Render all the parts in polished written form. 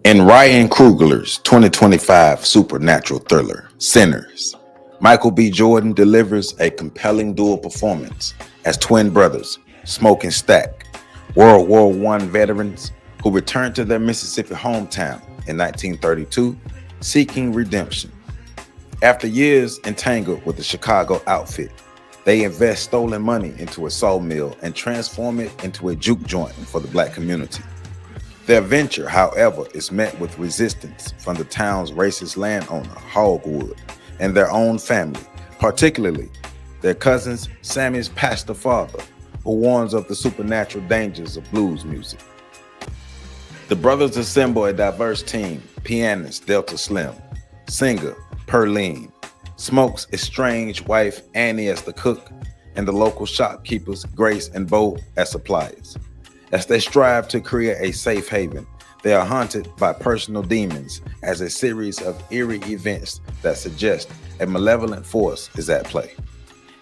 In Ryan Coogler's 2025 supernatural thriller, Sinners, Michael B. Jordan delivers a compelling dual performance as twin brothers, Smoke and Stack, World War I veterans who returned to their Mississippi hometown in 1932, seeking redemption. After years entangled with the Chicago outfit, they invest stolen money into a sawmill and transform it into a juke joint for the black community. Their venture, however, is met with resistance from the town's racist landowner, Hogwood, and their own family, particularly their cousins, Sammy's pastor father, who warns of the supernatural dangers of blues music. The brothers assemble a diverse team: pianist Delta Slim, singer Perline, Smoke's estranged wife Annie as the cook, and the local shopkeepers Grace and Bo as suppliers. As they strive to create a safe haven, they are haunted by personal demons as a series of eerie events that suggest a malevolent force is at play.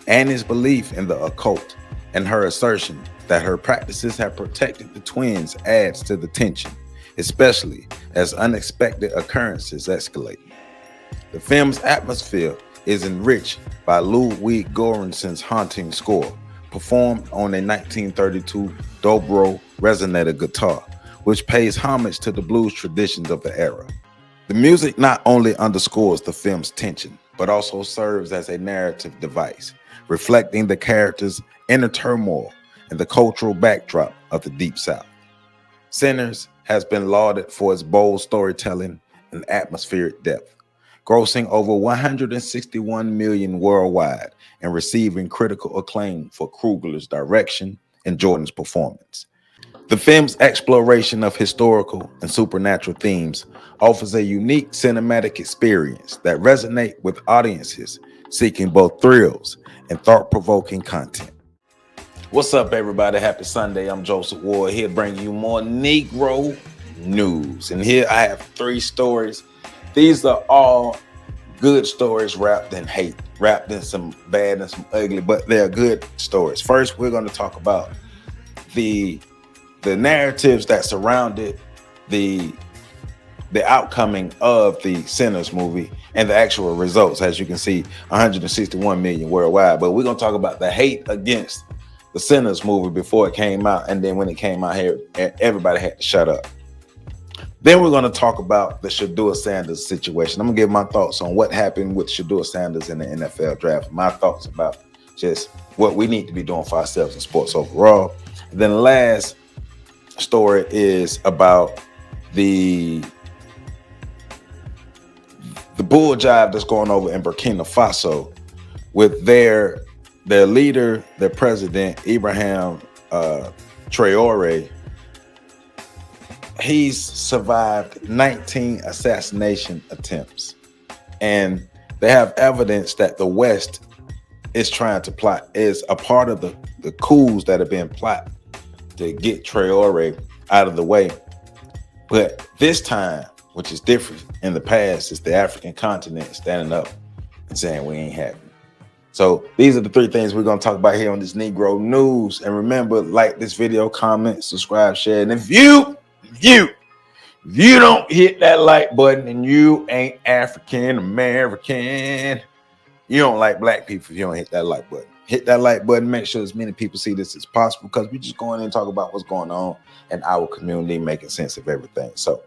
Annie's belief in the occult and her assertion that her practices have protected the twins adds to the tension, especially as unexpected occurrences escalate. The film's atmosphere is enriched by Ludwig Göransson's haunting score, performed on a 1932 dobro resonator guitar, which pays homage to the blues traditions of the era. The music not only underscores the film's tension, but also serves as a narrative device, reflecting the characters' inner turmoil and the cultural backdrop of the Deep South. Sinners has been lauded for its bold storytelling and atmospheric depth, grossing over $161 million worldwide and receiving critical acclaim for Coogler's direction and Jordan's performance. The film's exploration of historical and supernatural themes offers a unique cinematic experience that resonates with audiences seeking both thrills and thought-provoking content. What's up, everybody? Happy Sunday. I'm Joseph Ward here bringing you more Negro news. And here I have 3 stories. These are all good stories wrapped in hate, wrapped in some bad and some ugly, but they're good stories. First, we're going to talk about the narratives that surrounded the outcoming of the Sinners movie and the actual results. As you can see, 161 million worldwide. But we're going to talk about the hate against the Sinners movie before it came out, and then when it came out here, everybody had to shut up. Then we're going to talk about the Shedeur Sanders situation. I'm going to give my thoughts on what happened with Shedeur Sanders in the NFL draft. My thoughts about just what we need to be doing for ourselves in sports overall. And then the last story is about the bull jive that's going over in Burkina Faso with their leader, their president, Ibrahim Traore. He's survived 19 assassination attempts, and they have evidence that the West is trying to plot, is a part of the coups that have been plotted to get Traore out of the way. But this time, which is different in the past, is the African continent standing up and saying we ain't having it. So these are the 3 things we're going to talk about here on this Negro News. And remember, like this video, comment, subscribe, share. And if you don't hit that like button and you ain't African American, you don't like black people if you don't hit that like button. Hit that like button. Make sure as many people see this as possible, because we just going in and talk about what's going on in our community, making sense of everything. So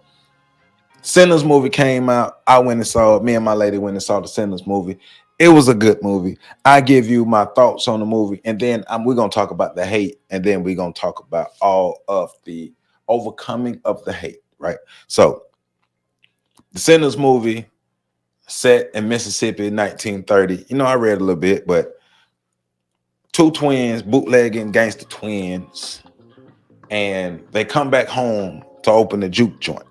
Sinners movie came out. I went and saw it. Me and my lady went and saw the Sinners movie. It was a good movie. I give you my thoughts on the movie, and then we're going to talk about the hate, and then we're going to talk about all of the overcoming of the hate, right? So the Sinners movie set in Mississippi in 1930. You know, I read a little bit, but 2 twins, bootlegging gangster twins, and they come back home to open the juke joint.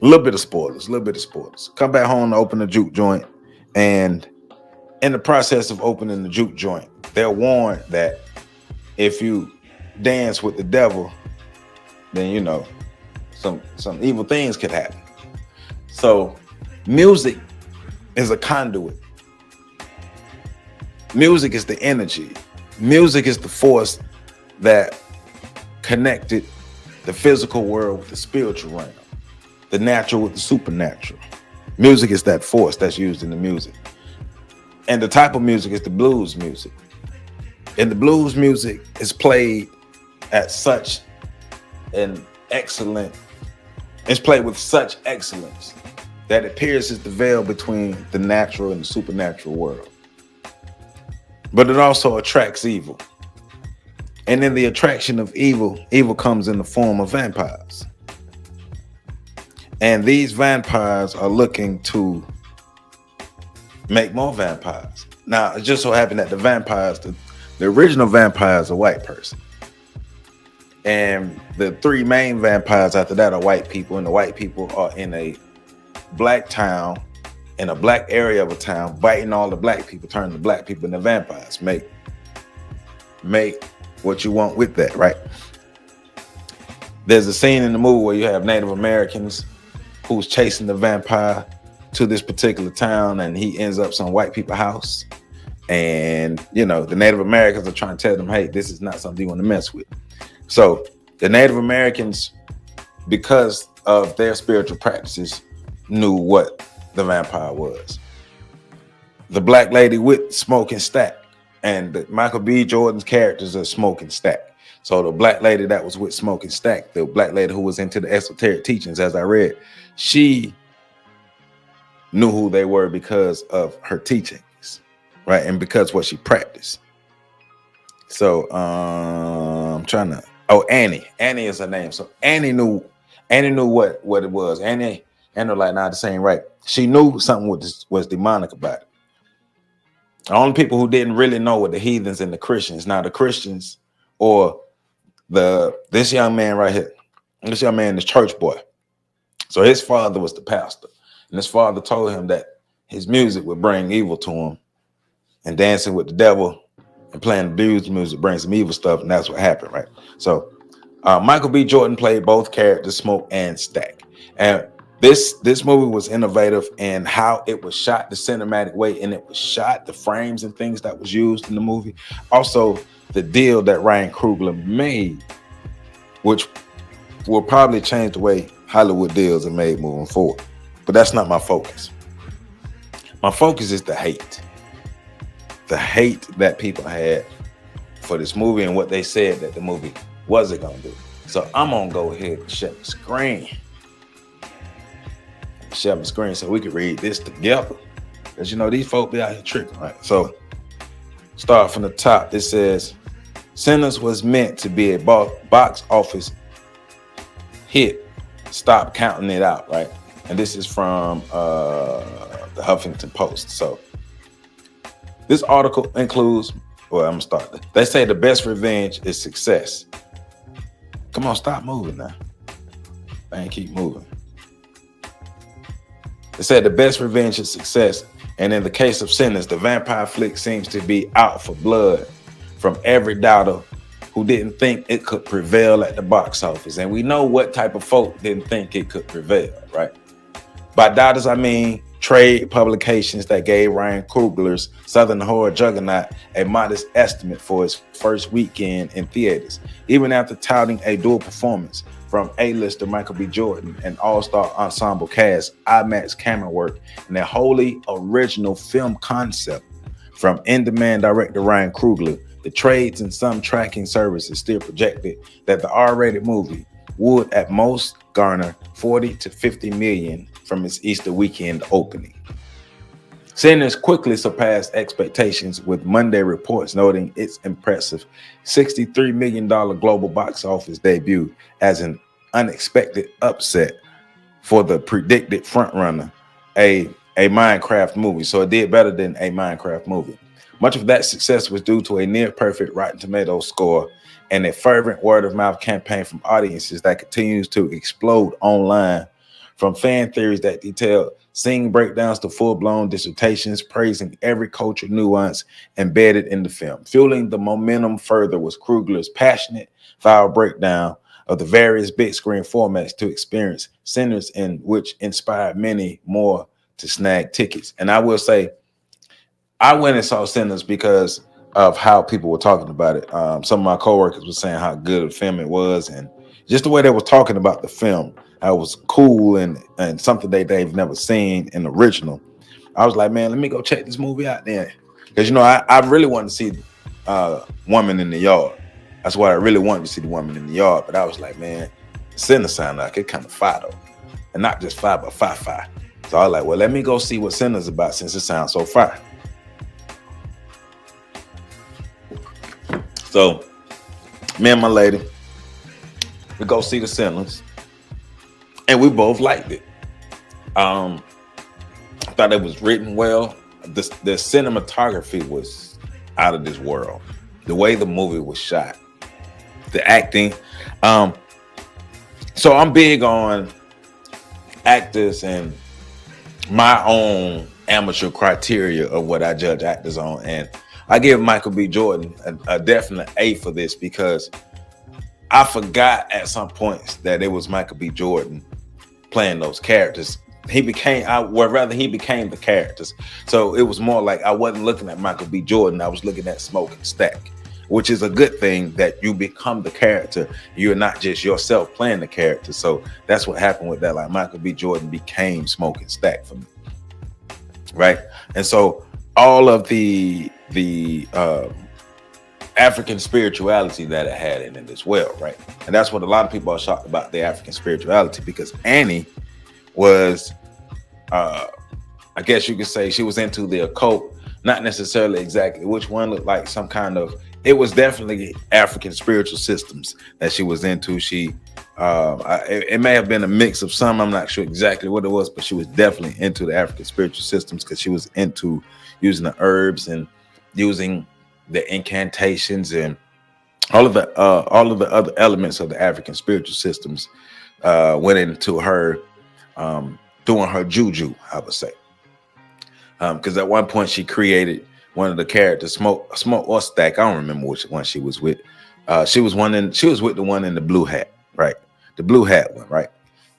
A little bit of spoilers. Come back home to open the juke joint, and in the process of opening the juke joint, they're warned that if you dance with the devil, then you know some evil things could happen. So music is a conduit. Music is the energy. Music is the force that connected the physical world with the spiritual realm. the natural with the supernatural. Music is that force that's used in the music. And the type of music is the blues music. And the blues music is played at such an excellent, it's played with such excellence that it pierces the veil between the natural and the supernatural world. But it also attracts evil. And in the attraction of evil, evil comes in the form of vampires. And these vampires are looking to make more vampires. Now, it just so happened that the vampires, the original vampire is a white person. And the three main vampires after that are white people. And the white people are in a black town, in a black area of a town, biting all the black people, turning the black people into vampires. Make what you want with that, right? There's a scene in the movie where you have Native Americans who's chasing the vampire to this particular town, and he ends up some white people's house. And, you know, the Native Americans are trying to tell them, hey, this is not something you want to mess with. So the Native Americans, because of their spiritual practices, knew what the vampire was. The black lady with Smoking Stack, and Michael B. Jordan's characters are Smoking Stack. So the black lady that was with Smoking Stack, the black lady who was into the esoteric teachings, as I read, she knew who they were because of her teachings, right? And because what she practiced. So I'm trying to, Annie is her name. So Annie knew what it was. Annie like, nah, this ain't right. She knew something was demonic about it. The only people who didn't really know were the heathens and the Christians. Now the Christians, or this young man right here, this young man is church boy. So his father was the pastor, and his father told him that his music would bring evil to him, and dancing with the devil and playing the blues music brings some evil stuff, and that's what happened, right? So Michael B. Jordan played both characters, Smoke and Stack, and this movie was innovative in how it was shot, the cinematic way, and it was shot, the frames and things that was used in the movie. Also, the deal that Ryan Coogler made, which will probably change the way Hollywood deals are made moving forward. But that's not my focus. My focus is the hate. The hate that people had for this movie and what they said that the movie wasn't going to do. So I'm going to go ahead and shut the screen. Shut the screen so we can read this together. Because, you know, these folk be out here tricking, right? So start from the top. It says, Sinners was meant to be a box office hit. Stop counting it out, right? And this is from the Huffington Post. So this article includes, well, I'm gonna start. They say the best revenge is success. Come on, stop moving now. And keep moving. They said the best revenge is success. And in the case of Sinners, the vampire flick seems to be out for blood from every doubter who didn't think it could prevail at the box office. And we know what type of folk didn't think it could prevail, right? By doubters, I mean trade publications that gave Ryan Coogler's Southern Horror Juggernaut a modest estimate for its first weekend in theaters, even after touting a dual performance from A-lister Michael B. Jordan and all-star ensemble cast, IMAX camera work, and a wholly original film concept from in-demand director Ryan Coogler. The trades and some tracking services still projected that the R-rated movie would at most garner 40 to 50 million from its Easter weekend opening. Sinners quickly surpassed expectations, with Monday reports noting its impressive $63 million global box office debut as an unexpected upset for the predicted frontrunner, a Minecraft movie. So it did better than a Minecraft movie. Much of that success was due to a near-perfect Rotten Tomatoes score and a fervent word-of-mouth campaign from audiences that continues to explode online, from fan theories that detail scene breakdowns to full-blown dissertations praising every cultural nuance embedded in the film. Fueling the momentum further was Coogler's passionate, foul breakdown of the various big-screen formats to experience Sinners, in which inspired many more to snag tickets. And I will say, I went and saw Sinners because of how people were talking about it. Some of my coworkers were saying how good a film it was, and just the way they were talking about the film was cool and something they've never seen in the original. I was like, man, let me go check this movie out then. Because, I really wanted to see Woman in the Yard. That's what I really wanted to see, the Woman in the Yard. But I was like, man, Sinner sound like it kind of fire though. And not just fire, but fire. So I was like, well, let me go see what Sinner's about since it sounds so fire. So me and my lady, we go see the Sinners. And we both liked it. I thought it was written well. The cinematography was out of this world. The way the movie was shot, the acting. So I'm big on actors and my own amateur criteria of what I judge actors on. And I give Michael B. Jordan a definite A for this, because I forgot at some points that it was Michael B. Jordan playing those characters. He became the characters. So it was more like I wasn't looking at Michael B. Jordan. I was looking at Smoking Stack, which is a good thing, that you become the character. You're not just yourself playing the character. So that's what happened with that. Like Michael B. Jordan became Smoking Stack for me. Right. And so all of the African spirituality that it had in it as well. Right. And that's what a lot of people are shocked about, the African spirituality, because Annie was, I guess you could say, she was into the occult, not necessarily exactly which one, looked like some kind of, it was definitely African spiritual systems that she was into. It may have been a mix of some, I'm not sure exactly what it was, but she was definitely into the African spiritual systems, because she was into using the herbs and using the incantations and all of the other elements of the African spiritual systems went into her doing her juju, I would say. Because at one point she created one of the characters, Smoke or Stack. I don't remember which one she was with. She was with the one in the blue hat, right? The blue hat one, right?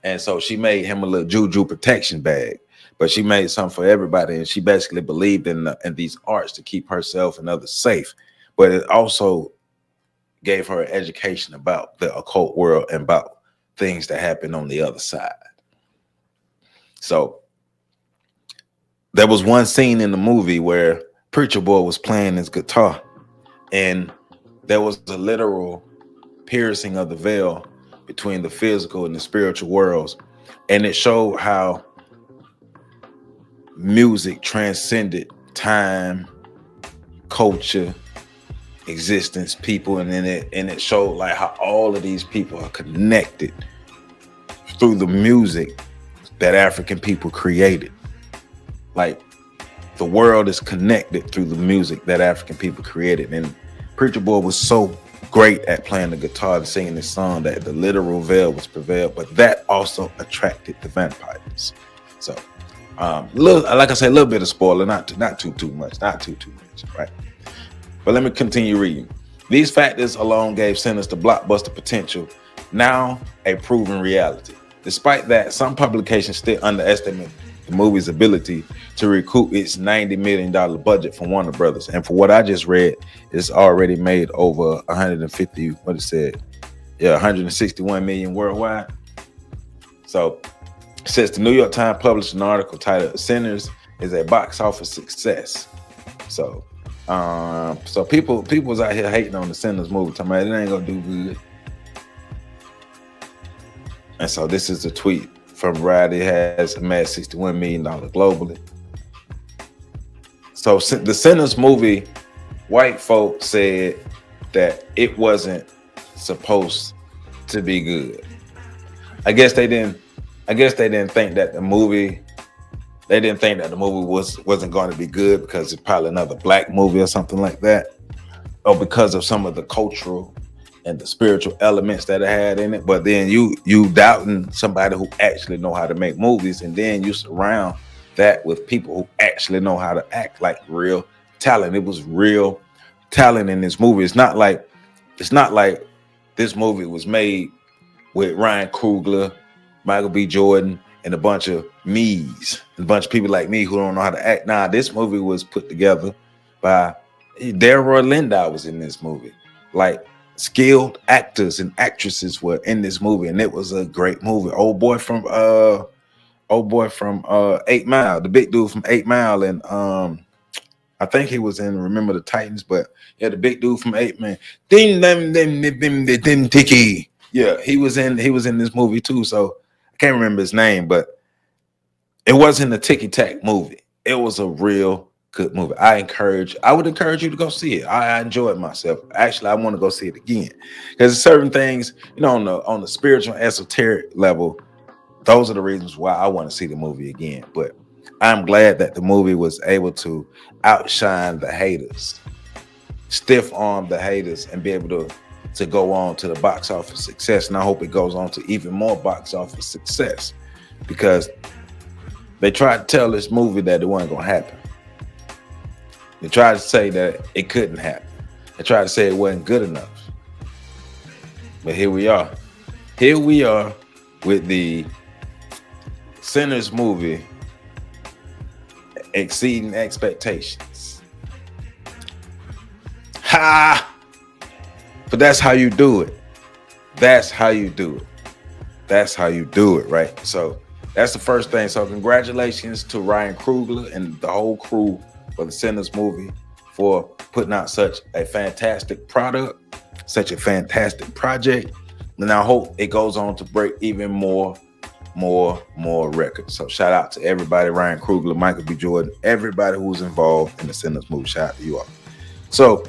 And so she made him a little juju protection bag, but she made something for everybody. And she basically believed in these arts to keep herself and others safe. But it also gave her an education about the occult world and about things that happen on the other side. So there was one scene in the movie where Preacher Boy was playing his guitar, and there was a literal piercing of the veil between the physical and the spiritual worlds. And it showed how music transcended time, culture, existence, people, and it showed like how all of these people are connected through the music that African people created. Like the world is connected through the music that African people created. And Preacher Boy was so great at playing the guitar and singing this song that the literal veil was prevailed, but that also attracted the vampires. So like I said, a little bit of spoiler, not too much, right? But let me continue reading. These factors alone gave Sinners the blockbuster potential, now a proven reality. Despite that, some publications still underestimate the movie's ability to recoup its $90 million budget from Warner Brothers. And for what I just read, it's already made over 161 million worldwide. So since the New York Times published an article titled "Sinners is a box office success." So people was out here hating on the Sinners movie, talking about it ain't gonna do good. And so this is a tweet from Variety. Has amassed $61 million globally. So the Sinners movie, white folks said that it wasn't supposed to be good. I guess they didn't think that the movie. They didn't think that the movie wasn't going to be good because it's probably another black movie or something like that, or because of some of the cultural and the spiritual elements that it had in it. But then you doubting somebody who actually know how to make movies, and then you surround that with people who actually know how to act, like real talent. It was real talent in this movie. It's not like this movie was made with Ryan Coogler, Michael B. Jordan, and a bunch of me's, a bunch of people like me who don't know how to act. Nah, this movie was put together by Delroy Lindo was in this movie. Like skilled actors and actresses were in this movie, and it was a great movie. Old boy from 8 Mile, the big dude from 8 Mile, and I think he was in Remember the Titans, but yeah, the big dude from 8 Man. Dim Tiki. Yeah, he was in this movie too. So I can't remember his name, but it wasn't a ticky tack movie. It was a real good movie. I would encourage you to go see it. I enjoyed myself. Actually, I want to go see it again because certain things, on the spiritual, esoteric level, those are the reasons why I want to see the movie again. But I'm glad that the movie was able to outshine the haters, stiff arm the haters, and be able to go on to the box office success. And I hope it goes on to even more box office success, because they tried to tell this movie that it wasn't going to happen. They tried to say that it couldn't happen. They tried to say it wasn't good enough. But here we are. Here we are with the Sinners movie exceeding expectations. Ha! But that's how you do it. That's how you do it. That's how you do it, right? So that's the first thing. So congratulations to Ryan Coogler and the whole crew for the Sinners movie for putting out such a fantastic product, such a fantastic project. And I hope it goes on to break even more records. So shout out to everybody, Ryan Coogler, Michael B. Jordan, everybody who was involved in the Sinners movie. Shout out to you all. So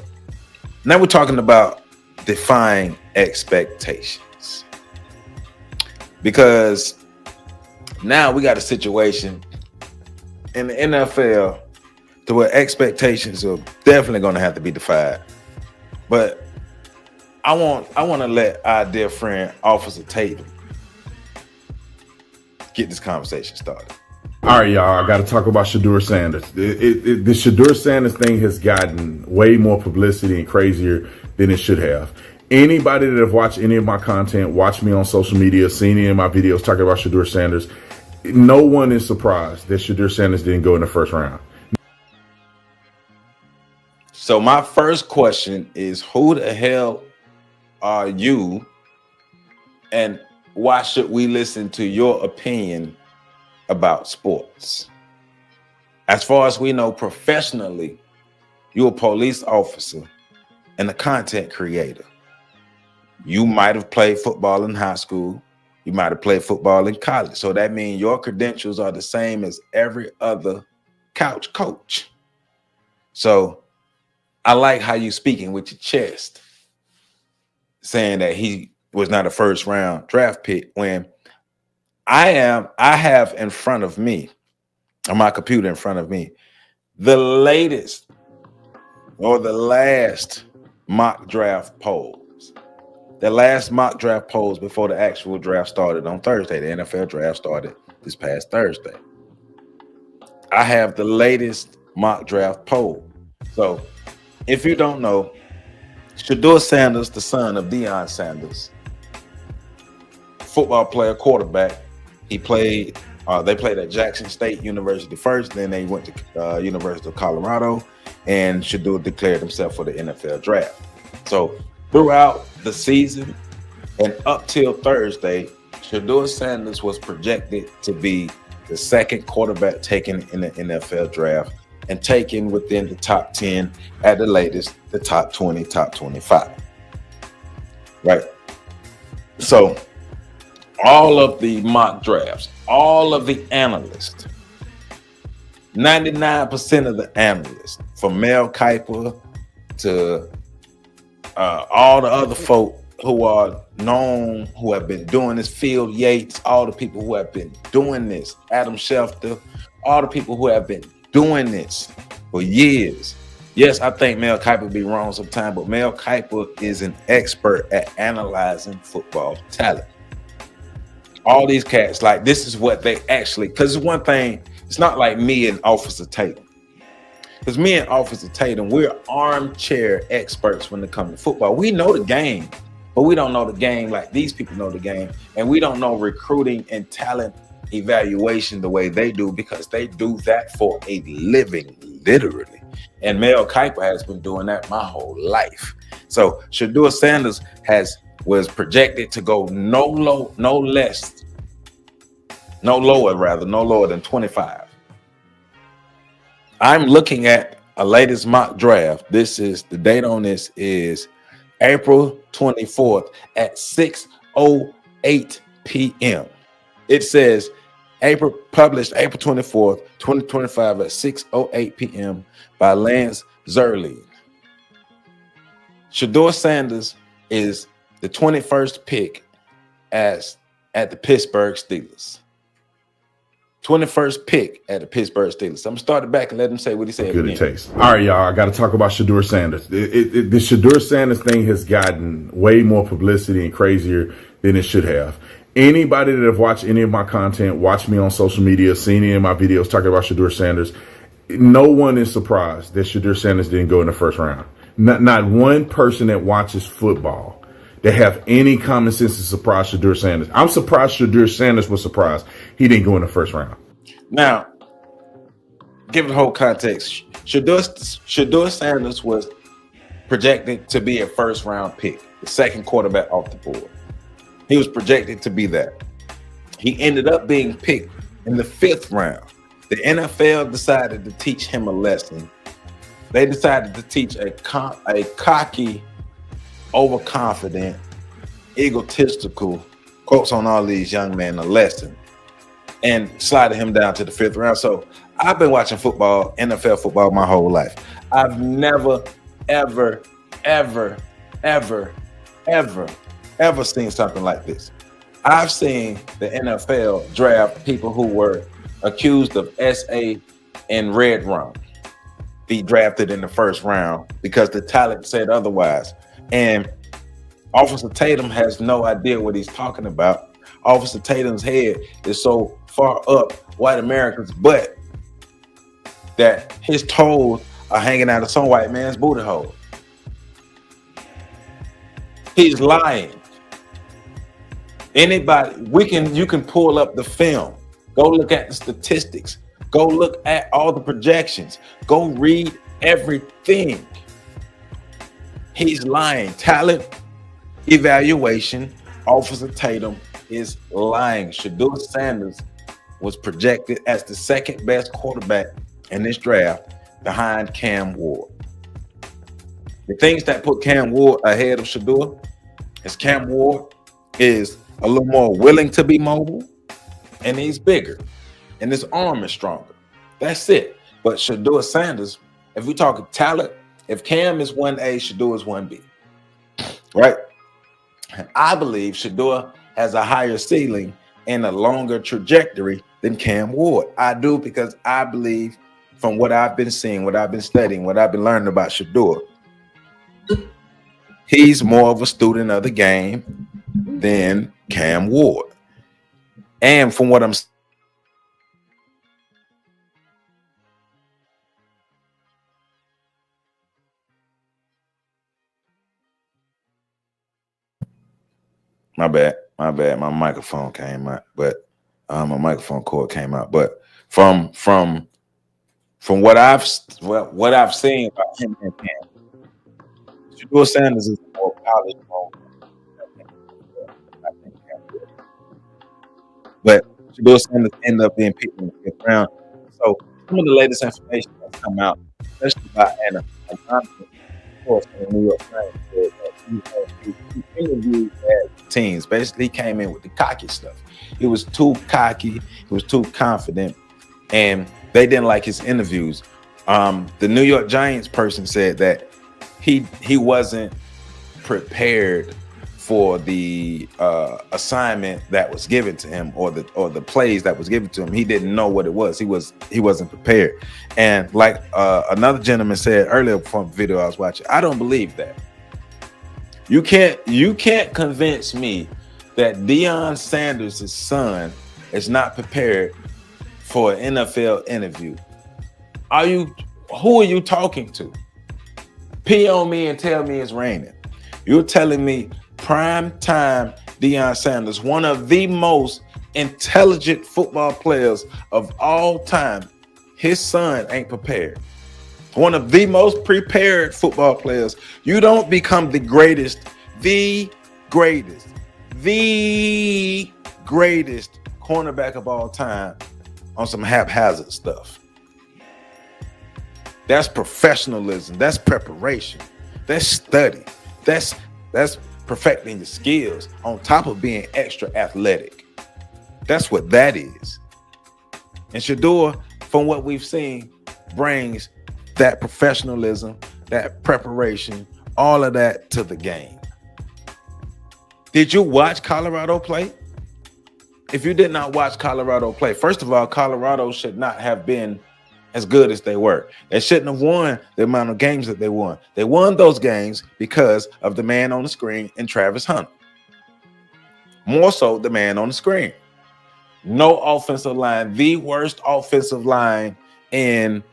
now we're talking about defying expectations, because now we got a situation in the NFL to where expectations are definitely going to have to be defied. But I want to let our dear friend Officer Tatum get this conversation started. All right, y'all, I got to talk about Shedeur Sanders. The Shedeur Sanders thing has gotten way more publicity and crazier than it should have. Anybody that have watched any of my content, watched me on social media, seen any of my videos talking about Shedeur Sanders, no one is surprised that Shedeur Sanders didn't go in the first round. So my first question is, who the hell are you, and why should we listen to your opinion about sports? As far as we know, professionally, you're a police officer and a content creator. You might have played football in high school. You might have played football in college. So that means your credentials are the same as every other couch coach. So I like how you speaking with your chest, saying that he was not a first round draft pick, when I have in front of me, on my computer in front of me, the latest or the last mock draft polls. The last mock draft polls before the actual draft started on Thursday. The NFL draft started this past Thursday. I have the latest mock draft poll. So if you don't know, Shedeur Sanders, the son of Deion Sanders, football player, quarterback. He played, they played at Jackson State University first, then they went to University of Colorado, and Shedeur declared himself for the NFL draft. So throughout the season and up till Thursday, Shedeur Sanders was projected to be the second quarterback taken in the NFL draft, and taken within the top 10, at the latest, the top 20, top 25. Right? So all of the mock drafts, all of the analysts, 99% of the analysts, from Mel Kiper to all the other folk who are known, who have been doing this, Phil Yates, all the people who have been doing this, Adam Schefter, all the people who have been doing this for years. Yes, I think Mel Kiper be wrong sometimes, but Mel Kiper is an expert at analyzing football talent. All these cats, like, this is what they actually, because it's one thing, it's not like me and Officer Tatum. Because me and Officer Tatum, we're armchair experts when it comes to football. We know the game, but we don't know the game like these people know the game. And we don't know recruiting and talent evaluation the way they do, because they do that for a living, literally. And Mel Kiper has been doing that my whole life. So Shedeur Sanders was projected to go no lower than 25. I'm looking at a latest mock draft. This is the date on this is April 24th at 6:08 p.m. It says published April 24th, 2025 at 6:08 p.m. by Lance Zierlein. Shedeur Sanders is the 21st pick at the Pittsburgh Steelers. 21st pick at the Pittsburgh Steelers. I'm going to start it back and let him say what he said. Good it takes. All right, y'all. I got to talk about Shedeur Sanders. The Shedeur Sanders thing has gotten way more publicity and crazier than it should have. Anybody that have watched any of my content, watched me on social media, seen any of my videos talking about Shedeur Sanders, no one is surprised that Shedeur Sanders didn't go in the first round. Not one person that watches football that have any common sense is surprised Shedeur Sanders. I'm surprised Shedeur Sanders was surprised he didn't go in the first round. Now, give it the whole context. Shedeur Sanders was projected to be a first round pick, the second quarterback off the board. He was projected to be that. He ended up being picked in the 5th round. The NFL decided to teach him a lesson. They decided to teach a cocky, overconfident, egotistical, quotes on all these young men, a lesson, and slided him down to the 5th round. So I've been watching football, NFL football, my whole life. I've never, ever seen something like this. I've seen the NFL draft people who were accused of SA and red rum be drafted in the 1st round because the talent said otherwise. And Officer Tatum has no idea what he's talking about. Officer Tatum's head is so far up white America's butt that his toes are hanging out of some white man's booty hole. He's lying. Anybody, you can pull up the film. Go look at the statistics. Go look at all the projections. Go read everything. He's lying. Talent evaluation, Officer Tatum is lying. Shedeur Sanders was projected as the 2nd best quarterback in this draft behind Cam Ward. The things that put Cam Ward ahead of Shedeur is Cam Ward is a little more willing to be mobile, and he's bigger, and his arm is stronger. That's it. But Shedeur Sanders, if we talk talent, if Cam is 1A, Shedeur is 1B, right? I believe Shedeur has a higher ceiling and a longer trajectory than Cam Ward. I do, because I believe from what I've been seeing, what I've been studying, what I've been learning about Shedeur, he's more of a student of the game than Cam Ward. And from what I'm my bad, my microphone came out, but my microphone cord came out. But from what I've seen about him and Cam, Shedeur Sanders is more polished. But Shedeur Sanders ended up being picked in the 5th round. So some of the latest information that's come out, especially about Anna, of course, in the New York Times, said that he interviewed teams. Basically, he came in with the cocky stuff. He was too cocky. He was too confident, and they didn't like his interviews. The New York Giants person said that he wasn't prepared for the assignment that was given to him, or the plays that was given to him. He didn't know what it was. He wasn't prepared. And like another gentleman said earlier from the video I was watching, I don't believe that. You can't convince me that Deion Sanders' son is not prepared for an NFL interview. Who are you talking to? Pee on me and tell me it's raining. You're telling me prime time Deion Sanders, one of the most intelligent football players of all time, his son ain't prepared. one of the most prepared football players. You don't become the greatest cornerback of all time on some haphazard stuff. That's professionalism. That's preparation. That's study. That's perfecting your skills on top of being extra athletic. That's what that is. And Shedeur, from what we've seen, brings that professionalism, that preparation, all of that to the game. Did you watch Colorado play? If you did not watch Colorado play, first of all, Colorado should not have been as good as they were. They shouldn't have won the amount of games that they won. They won those games because of the man on the screen and Travis Hunter. More so the man on the screen. No offensive line, the worst offensive line in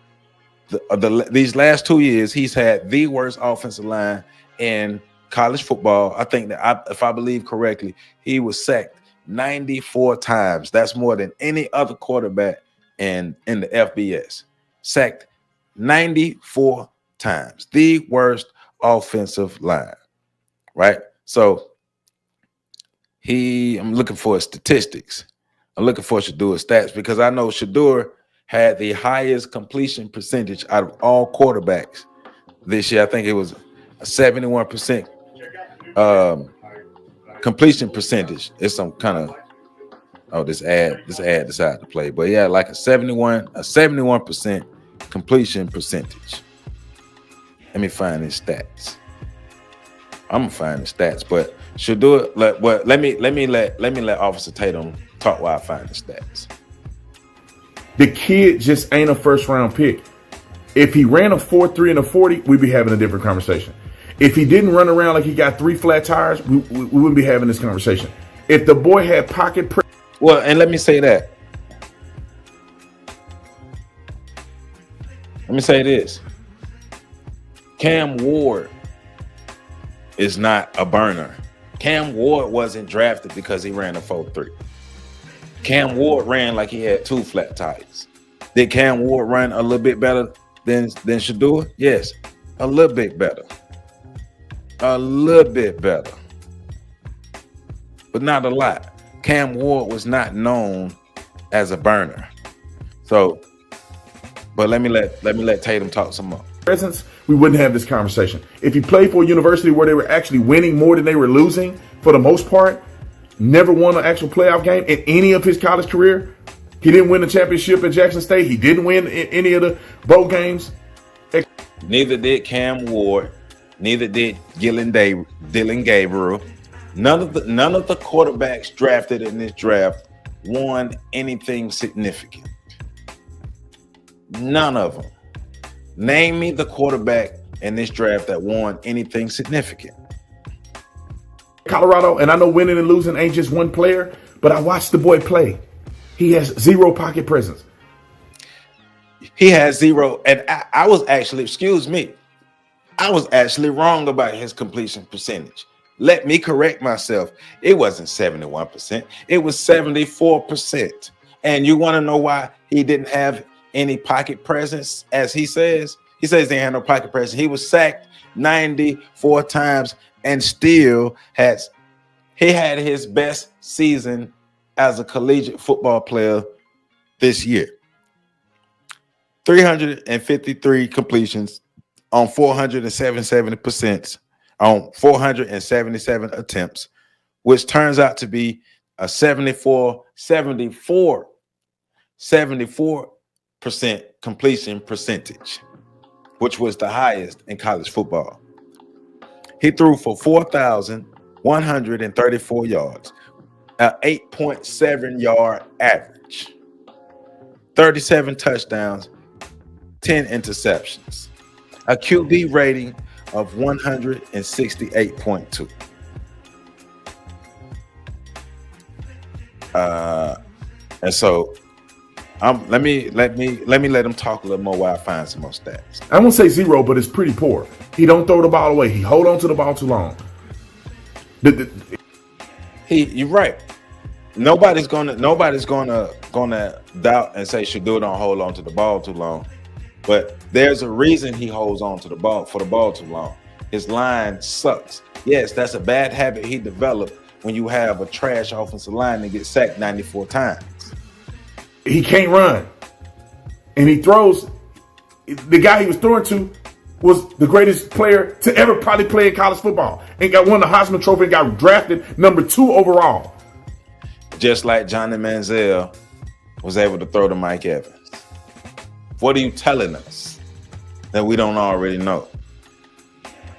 these last 2 years. He's had the worst offensive line in college football. I think that if I believe correctly, he was sacked 94 times. That's more than any other quarterback in the FBS. Sacked 94 times. The worst offensive line, right? So I'm looking for statistics. I'm looking for Shedeur's stats because I know Shedeur had the highest completion percentage out of all quarterbacks this year. I think it was a 71% completion percentage. It's some kind of this ad decided to play, but yeah, like a 71% completion percentage. Let me find his stats. I'm gonna find the stats, but Shedeur, let me let Officer Tatum talk while I find the stats. The kid just ain't a first round pick. If he ran a 4.3 and a 40, we'd be having a different conversation. If he didn't run around like he got 3 flat tires, we wouldn't be having this conversation. If the boy had pocket pressure. Well, and let me say that. Let me say this. Cam Ward is not a burner. Cam Ward wasn't drafted because he ran a 4.3. Cam Ward ran like he had 2 flat tires. Did Cam Ward run a little bit better than Shedeur? Yes, a little bit better. A little bit better. But not a lot. Cam Ward was not known as a burner. So, but let me let Tatum talk some more. Presence, we wouldn't have this conversation. If he played for a university where they were actually winning more than they were losing for the most part, never won an actual playoff game in any of his college career. He didn't win the championship at Jackson State. He didn't win any of the bowl games. Neither did Cam Ward. Neither did Dylan Gabriel. None of the quarterbacks drafted in this draft won anything significant. None of them. Name me the quarterback in this draft that won anything significant. Colorado, and I know winning and losing ain't just one player, but I watched the boy play. He has 0 pocket presence. He has 0, and I was actually, I was actually wrong about his completion percentage. Let me correct myself. It wasn't 71%. It was 74%. And you want to know why he didn't have any pocket presence, as he says? He says he had no pocket presence. He was sacked 94 times and still had his best season as a collegiate football player this year. 353 completions on 477% on 477 attempts, which turns out to be a 74% completion percentage, which was the highest in college football. He threw for 4,134 yards, an 8.7 yard average, 37 touchdowns, 10 interceptions, a QB rating of 168.2. And so let me let him talk a little more while I find some more stats. I won't say 0, but it's pretty poor. He don't throw the ball away. He hold on to the ball too long. You're right. Nobody's gonna doubt and say Shedeur don't hold on to the ball too long. But there's a reason he holds on to the ball too long. His line sucks. Yes, that's a bad habit he developed when you have a trash offensive line that gets sacked 94 times. He can't run. And he throws. The guy he was throwing to was the greatest player to ever probably play in college football. And got won the Heisman Trophy and got drafted number 2 overall. Just like Johnny Manziel was able to throw to Mike Evans. What are you telling us that we don't already know?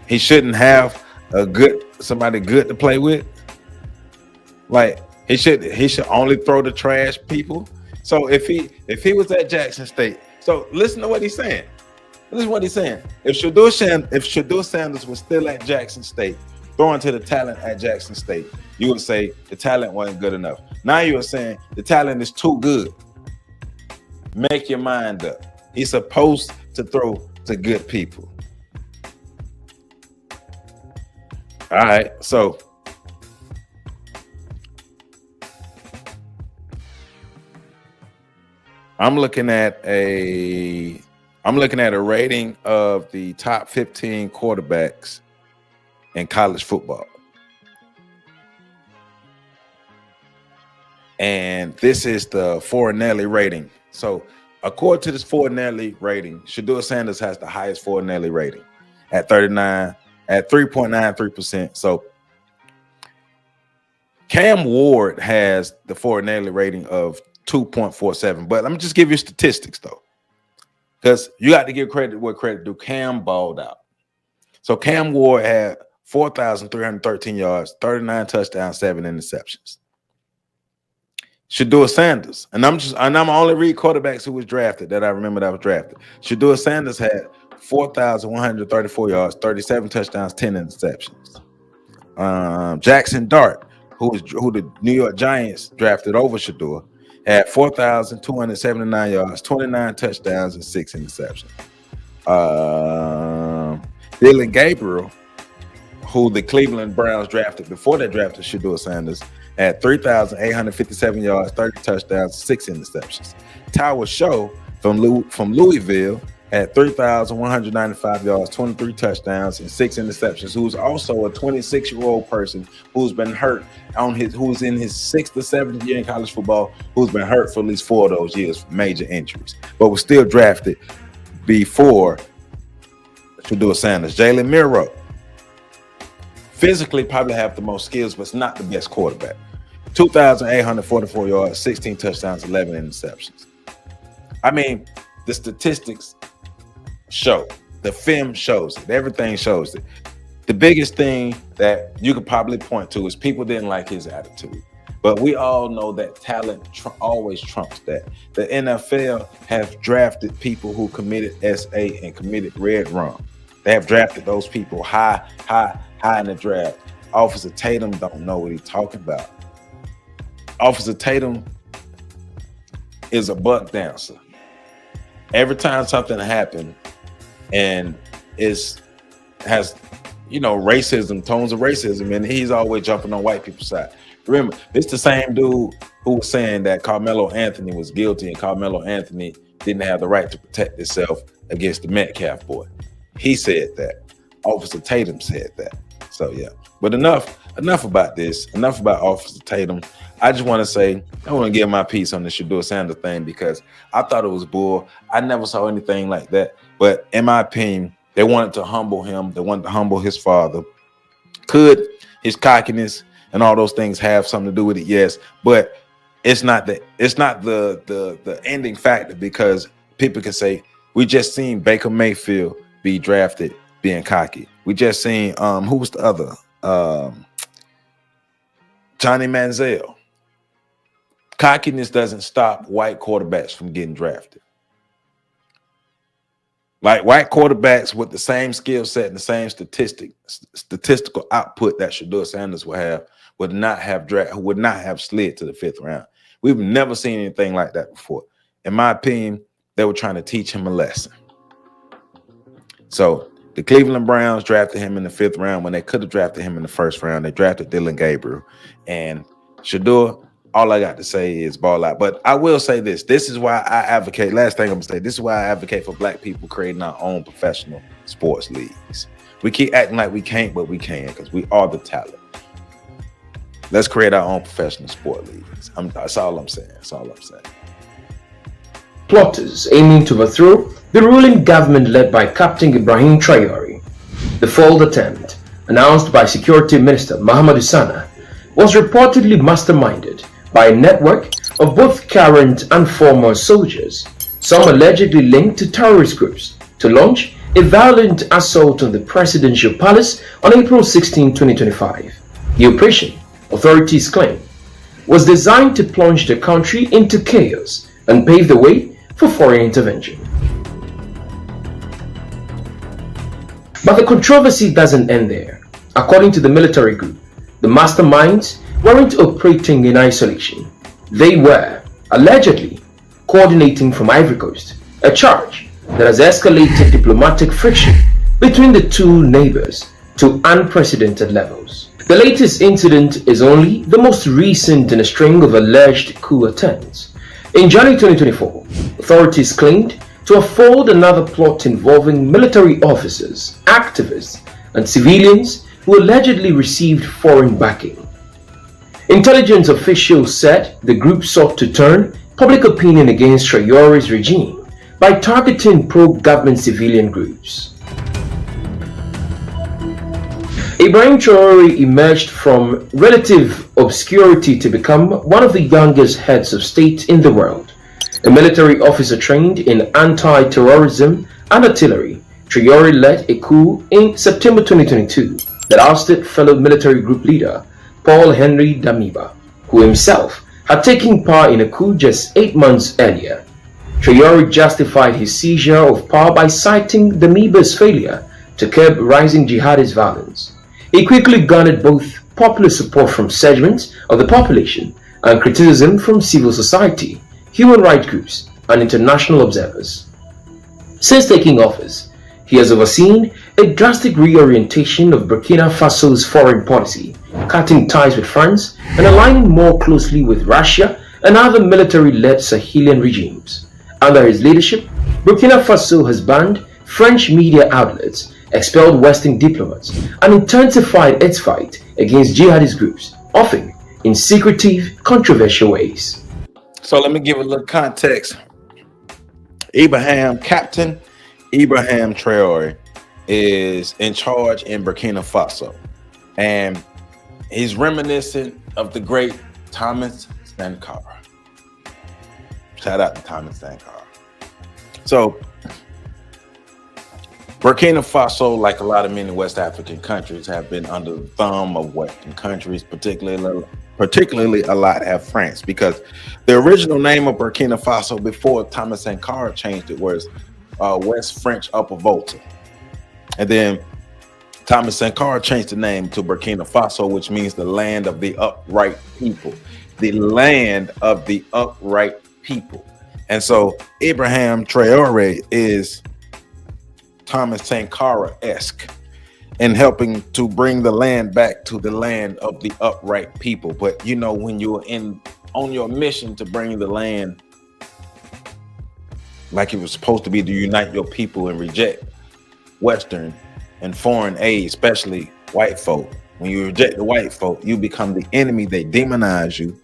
He shouldn't have somebody good to play with. Like he should only throw to trash people. So if he was at Jackson State, so listen to what he's saying. This is what he's saying. If Shedeur Sanders was still at Jackson State, throwing to the talent at Jackson State, you would say the talent wasn't good enough. Now you are saying the talent is too good. Make your mind up. He's supposed to throw to good people. All right, so I'm looking at a rating of the top 15 quarterbacks in college football. And this is the Fornelli rating. So according to this Fornelli rating, Shedeur Sanders has the highest Fornelli rating at 3.93%. So Cam Ward has the Fornelli rating of 2.47. But let me just give you statistics though, because you got to give credit where credit due. Cam balled out. So Cam Ward had 4,313 yards, 39 touchdowns, 7 interceptions. Shedeur Sanders, and I'm only read quarterbacks who was drafted that I remember that was drafted. Shedeur Sanders had 4,134 yards, 37 touchdowns, 10 interceptions. Jackson Dart, who the New York Giants drafted over Shedeur, had 4,279 yards, 29 touchdowns, and 6 interceptions. Dylan Gabriel, who the Cleveland Browns drafted before they drafted Shedeur Sanders, had 3,857 yards, 30 touchdowns, 6 interceptions. Tower Show from Louisville had 3,195 yards, 23 touchdowns, and 6 interceptions. Who's also a 26-year-old person who's been hurt who's in his 6th or 7th year in college football, who's been hurt for at least 4 of those years, major injuries, but was still drafted before Shedeur Sanders. Jalen Miro, physically probably have the most skills, but it's not the best quarterback. 2,844 yards, 16 touchdowns, 11 interceptions. I mean, the statistics show, the film shows it, everything shows it. The biggest thing that you could probably point to is people didn't like his attitude. But we all know that talent always trumps that. The NFL have drafted people who committed SA and committed red rum. They have drafted those people high in the draft. Officer Tatum don't know what he's talking about. Officer Tatum is a buck dancer. Every time something happens and has racism, tones of racism, and he's always jumping on white people's side. Remember, it's the same dude who was saying that Carmelo Anthony was guilty and Carmelo Anthony didn't have the right to protect himself against the Metcalf boy. He said that. Officer Tatum said that. So yeah, but enough about this. Enough about Officer Tatum. I just want to say I want to give my piece on the Shedeur Sanders thing because I thought it was bull. I never saw anything like that. But in my opinion, they wanted to humble him. They wanted to humble his father. Could his cockiness and all those things have something to do with it? Yes, but it's not the ending factor, because people can say we just seen Baker Mayfield be drafted being cocky. We just seen who was the other? Johnny Manziel. Cockiness doesn't stop white quarterbacks from getting drafted. Like white quarterbacks with the same skill set and the same statistical output that Shedeur Sanders would not have slid to the 5th round. We've never seen anything like that before. In my opinion, they were trying to teach him a lesson. So the Cleveland Browns drafted him in the 5th round when they could have drafted him in the 1st round. They drafted Dylan Gabriel, and Shedeur all I got to say is ball out. But I will say this. This is why I advocate. Last thing I'm going to say. This is why I advocate for black people creating our own professional sports leagues. We keep acting like we can't, but we can because we are the talent. Let's create our own professional sport leagues. That's all I'm saying. That's all I'm saying. Plotters aiming to overthrow the ruling government led by Captain Ibrahim Traore. The failed attempt, announced by Security Minister Mahamadou Sana, was reportedly masterminded by a network of both current and former soldiers, some allegedly linked to terrorist groups, to launch a violent assault on the presidential palace on April 16, 2025. The operation, authorities claim, was designed to plunge the country into chaos and pave the way for foreign intervention. But the controversy doesn't end there. According to the military group, the masterminds weren't operating in isolation. They were, allegedly, coordinating from Ivory Coast, a charge that has escalated diplomatic friction between the two neighbors to unprecedented levels. The latest incident is only the most recent in a string of alleged coup attempts. In January 2024, authorities claimed to have foiled another plot involving military officers, activists, and civilians who allegedly received foreign backing. Intelligence officials said the group sought to turn public opinion against Traore's regime by targeting pro-government civilian groups. Ibrahim Traore emerged from relative obscurity to become one of the youngest heads of state in the world. A military officer trained in anti-terrorism and artillery, Traore led a coup in September 2022 that ousted fellow military group leader Paul-Henri Damiba, who himself had taken part in a coup just 8 months earlier. Traore justified his seizure of power by citing Damiba's failure to curb rising jihadist violence. He quickly garnered both popular support from segments of the population and criticism from civil society, human rights groups, and international observers. Since taking office, he has overseen a drastic reorientation of Burkina Faso's foreign policy, cutting ties with France and aligning more closely with Russia and other military-led Sahelian regimes. Under his leadership, Burkina Faso has banned French media outlets, expelled Western diplomats, and intensified its fight against jihadist groups, often in secretive, controversial ways. So let me give a little context. Captain Ibrahim Traore is in charge in Burkina Faso, and he's reminiscent of the great Thomas Sankara. Shout out to Thomas Sankara. So Burkina Faso, like a lot of many West African countries, have been under the thumb of Western countries, particularly a lot have France, because the original name of Burkina Faso before Thomas Sankara changed it was West French Upper Volta. And then Thomas Sankara changed the name to Burkina Faso, which means the land of the upright people. The land of the upright people. And so Ibrahim Traore is Thomas Sankara-esque in helping to bring the land back to the land of the upright people. But you know, when you're on your mission to bring the land like it was supposed to be, to unite your people and reject Western and foreign aid, especially white folk. When you reject the white folk, you become the enemy. They demonize you,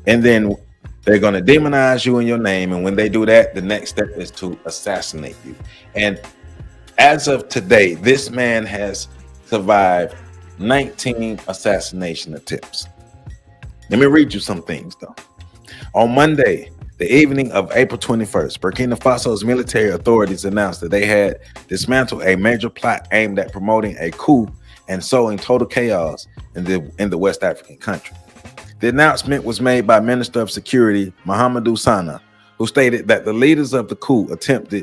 and then they're going to demonize you in your name. And when they do that, the next step is to assassinate you. And as of today, this man has survived 19 assassination attempts. Let me read you some things, though. On Monday, the evening of April 21st, Burkina Faso's military authorities announced that they had dismantled a major plot aimed at promoting a coup and sowing total chaos in the West African country. The announcement was made by Minister of Security Mahamadou Sana, who stated that the leaders of the coup attempt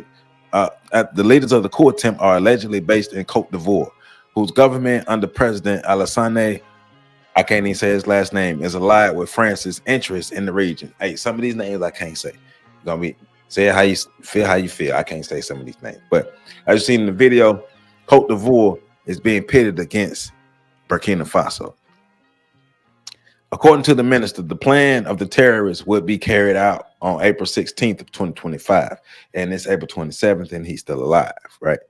are allegedly based in Côte d'Ivoire, whose government under President Alassane, I can't even say his last name, is allied with France's interests in the region. Hey, some of these names I can't say. You're gonna be say how you feel. I can't say some of these names, but as you seen in the video, Côte d'Ivoire is being pitted against Burkina Faso. According to the minister, the plan of the terrorists would be carried out on April 16th of 2025, and it's April 27th, and he's still alive, right?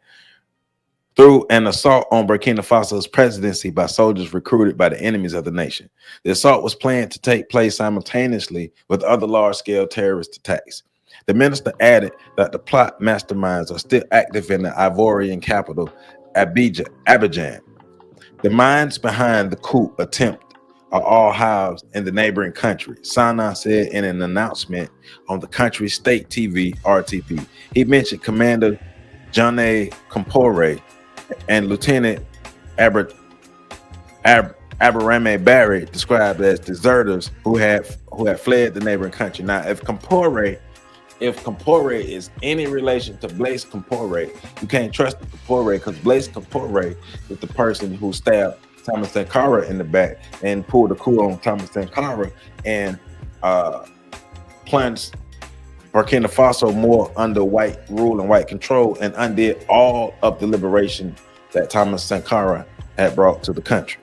Through an assault on Burkina Faso's presidency by soldiers recruited by the enemies of the nation. The assault was planned to take place simultaneously with other large-scale terrorist attacks. The minister added that the plot masterminds are still active in the Ivorian capital, Abidjan. The minds behind the coup attempt are all housed in the neighboring country, Sana said in an announcement on the country's state TV, RTP. He mentioned Commander Jane Compaore and Lieutenant Aberame Barry, described as deserters who had fled the neighboring country. Now, if Compaore is any relation to Blaise Compaore, you can't trust the Compaore, because Blaise Compaore is the person who stabbed Thomas Sankara in the back and pulled a coup on Thomas Sankara and plunged Burkina Faso more under white rule and white control, and undid all of the liberation that Thomas Sankara had brought to the country.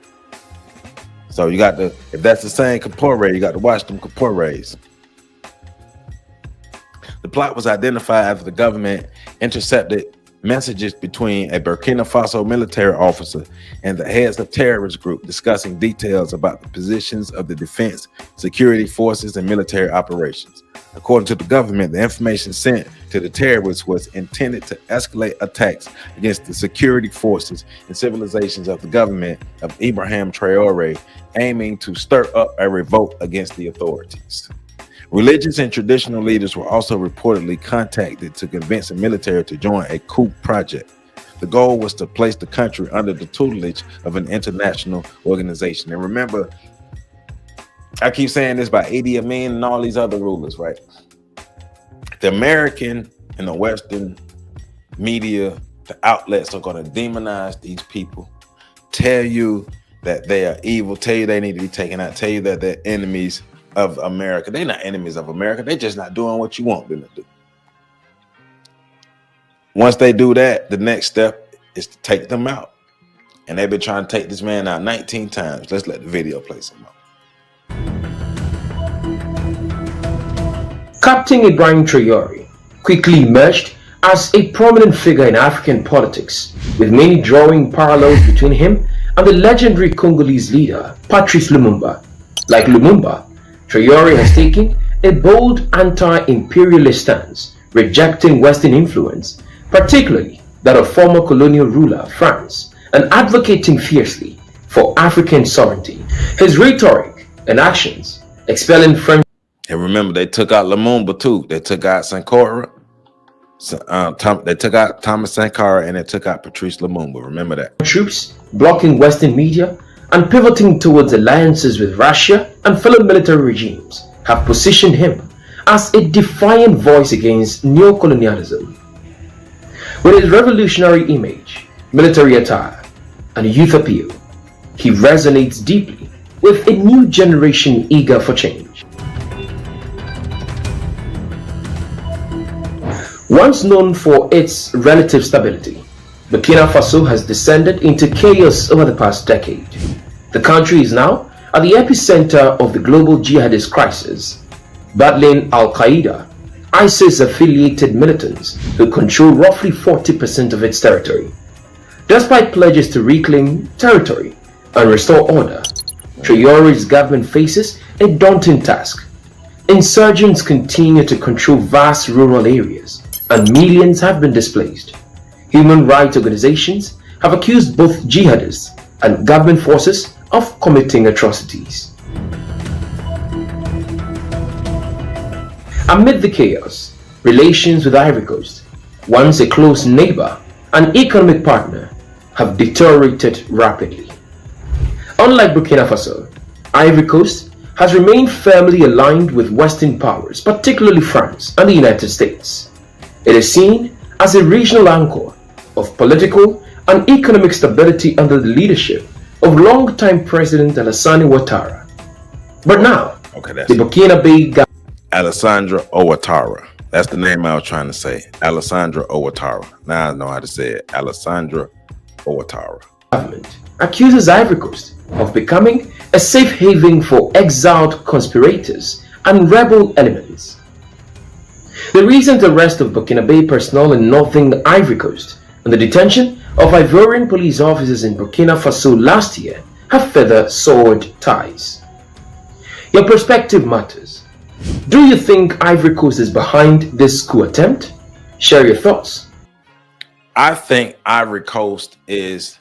So you got to, if that's the same Compaore, you got to watch them Compaores. The plot was identified after the government intercepted messages between a Burkina Faso military officer and the heads of terrorist group discussing details about the positions of the defense, security forces, and military operations. According to the government, the information sent to the terrorists was intended to escalate attacks against the security forces and civilizations of the government of Ibrahim Traore, aiming to stir up a revolt against the authorities. Religious and traditional leaders were also reportedly contacted to convince the military to join a coup project. The goal was to place the country under the tutelage of an international organization. And remember, I keep saying this by Idi Amin and all these other rulers, right? The American and the Western media, the outlets are going to demonize these people, tell you that they are evil, tell you they need to be taken out, tell you that they're enemies of America. They're not enemies of America. They're just not doing what you want them to do. Once they do that, the next step is to take them out. And they've been trying to take this man out 19 times. Let's let the video play some more. Captain Ibrahim Traore quickly emerged as a prominent figure in African politics, with many drawing parallels between him and the legendary Congolese leader Patrice Lumumba. Like Lumumba, Traore has taken a bold anti-imperialist stance, rejecting Western influence, particularly that of former colonial ruler France, and advocating fiercely for African sovereignty. His rhetoric and actions, expelling French. And remember, they took out Lumumba too. They took out Sankara. They took out Thomas Sankara, and they took out Patrice Lumumba. Remember that. Troops blocking Western media and pivoting towards alliances with Russia and fellow military regimes have positioned him as a defiant voice against neocolonialism. With his revolutionary image, military attire, and youth appeal, he resonates deeply with a new generation eager for change. Once known for its relative stability, Burkina Faso has descended into chaos over the past decade. The country is now at the epicenter of the global jihadist crisis, battling Al-Qaeda, ISIS-affiliated militants who control roughly 40% of its territory. Despite pledges to reclaim territory and restore order, Traore's government faces a daunting task. Insurgents continue to control vast rural areas, and millions have been displaced. Human rights organizations have accused both jihadists and government forces of committing atrocities. Amid the chaos, relations with Ivory Coast, once a close neighbor and economic partner, have deteriorated rapidly. Unlike Burkina Faso, Ivory Coast has remained firmly aligned with Western powers, particularly France and the United States. It is seen as a regional anchor of political and economic stability under the leadership of longtime President Alassane Ouattara. But now, the Burkina Faso Alessandra Ouattara. That's the name I was trying to say. Alessandra Ouattara. Now I know how to say it. Alessandra Ouattara. Government accuses Ivory Coast of becoming a safe haven for exiled conspirators and rebel elements. The recent arrest of Burkinabe personnel in northern Ivory Coast and the detention of Ivorian police officers in Burkina Faso last year have further soured ties. Your perspective matters. Do you think Ivory Coast is behind this coup attempt? Share your thoughts. I think Ivory Coast is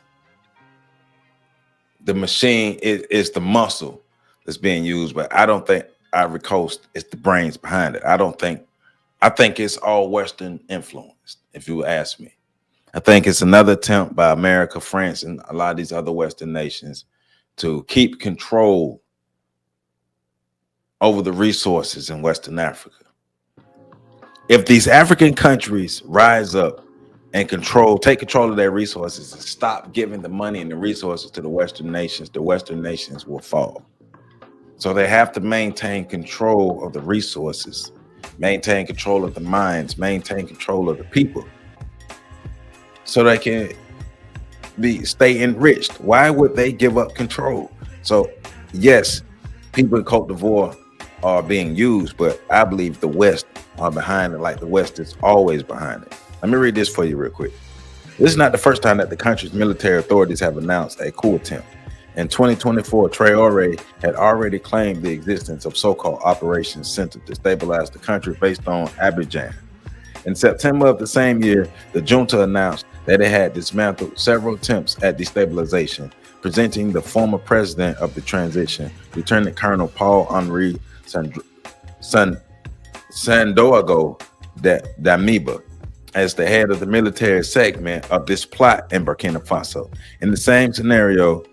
the machine, is the muscle that's being used, but I don't think Ivory Coast is the brains behind it. I think it's all Western influenced, if you ask me. I think it's another attempt by America, France, and a lot of these other Western nations to keep control over the resources in Western Africa. If these African countries rise up and take control of their resources and stop giving the money and the resources to the Western nations will fall. So they have to maintain control of the resources, maintain control of the minds, maintain control of the people, so they can stay enriched. Why would they give up control? So yes, people in Cote d'Ivoire are being used, but I believe the West are behind it, like the West is always behind it. Let me read this for you real quick. This is not the first time that the country's military authorities have announced a coup attempt. In 2024, Traoré had already claimed the existence of so-called operations centered to stabilize the country based on Abidjan. In September of the same year, the junta announced that it had dismantled several attempts at destabilization, presenting the former president of the transition, Lieutenant Colonel Paul-Henri Sandaogo Damiba, as the head of the military segment of this plot in Burkina Faso. In the same scenario,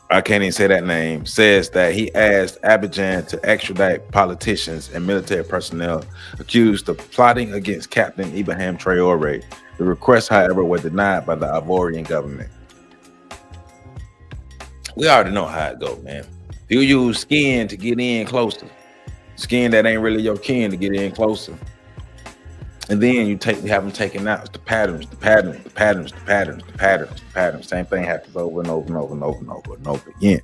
I can't even say that name, says that he asked Abidjan to extradite politicians and military personnel accused of plotting against Captain Ibrahim Traoré. The requests, however, were denied by the Ivorian government. We already know how it goes, man. You use skin to get in closer. Skin that ain't really your kin to get in closer. And then you have them taken out. It's the patterns. Same thing happens over and over again.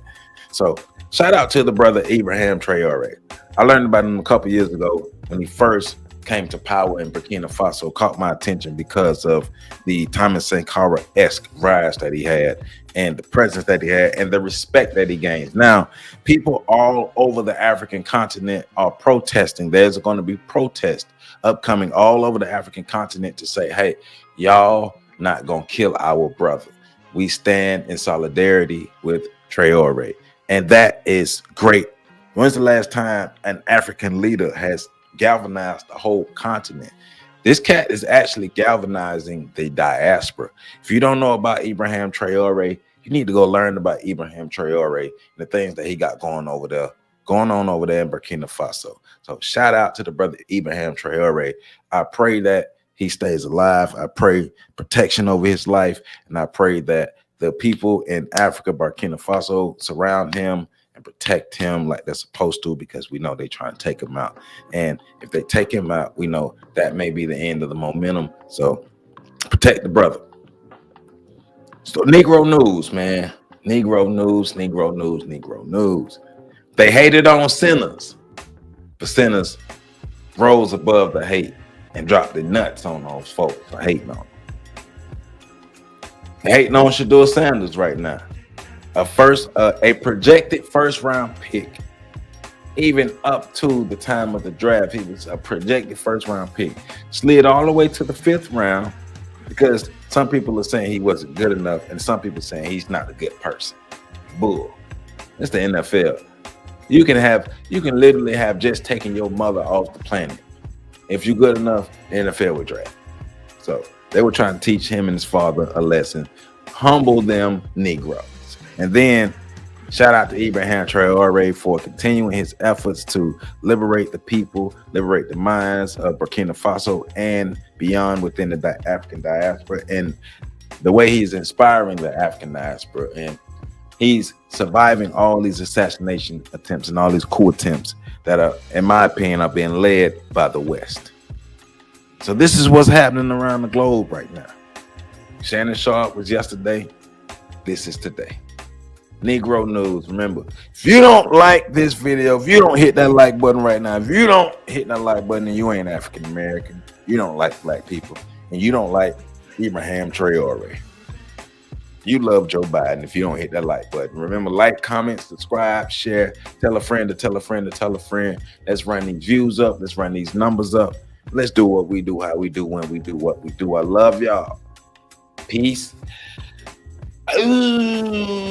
So shout out to the brother Ibrahim Traoré. I learned about him a couple years ago when he first came to power in Burkina Faso. Caught my attention because of the Thomas Sankara-esque rise that he had and the presence that he had and the respect that he gains. Now, people all over the African continent are protesting. There's going to be protests upcoming all over the African continent to say, hey, y'all not gonna kill our brother. We stand in solidarity with Traoré. And that is great. When's the last time an African leader has galvanized the whole continent? This cat is actually galvanizing the diaspora. If you don't know about Ibrahim Traoré, you need to go learn about Ibrahim Traoré and the things that he got going on over there in Burkina Faso. So shout out to the brother Ibrahim Traoré. I pray that he stays alive. I pray protection over his life. And I pray that the people in Africa, Burkina Faso, surround him and protect him like they're supposed to, because we know they try to take him out. And if they take him out, we know that may be the end of the momentum. So protect the brother. So Negro news, man. Negro news. They hated on sinners, but sinners rose above the hate and dropped the nuts on those folks for hating on them. They're hating on Shedeur Sanders right now. A projected first-round pick. Even up to the time of the draft, he was a projected first-round pick. Slid all the way to the 5th round because some people are saying he wasn't good enough, and some people are saying he's not a good person. Bull. It's the NFL. You can literally have just taken your mother off the planet. If you're good enough, the NFL would draft. So they were trying to teach him and his father a lesson. Humble them Negroes. And then shout out to Ibrahim Traoré for continuing his efforts to liberate the people, liberate the minds of Burkina Faso and beyond within the African diaspora, and the way he's inspiring the African diaspora. And he's surviving all these assassination attempts and all these coup attempts that are, in my opinion, are being led by the West. So this is what's happening around the globe right now. Shannon Sharp was yesterday. This is today. Negro News. Remember, if you don't like this video, if you don't hit that like button right now, if you don't hit that like button, then you ain't African American. You don't like black people, and you don't like Ibrahim Traore. You love Joe Biden if you don't hit that like button. Remember, like, comment, subscribe, share, tell a friend to tell a friend to tell a friend. Let's run these views up. Let's run these numbers up. Let's do what we do, how we do, when we do what we do. I love y'all. Peace. Ooh.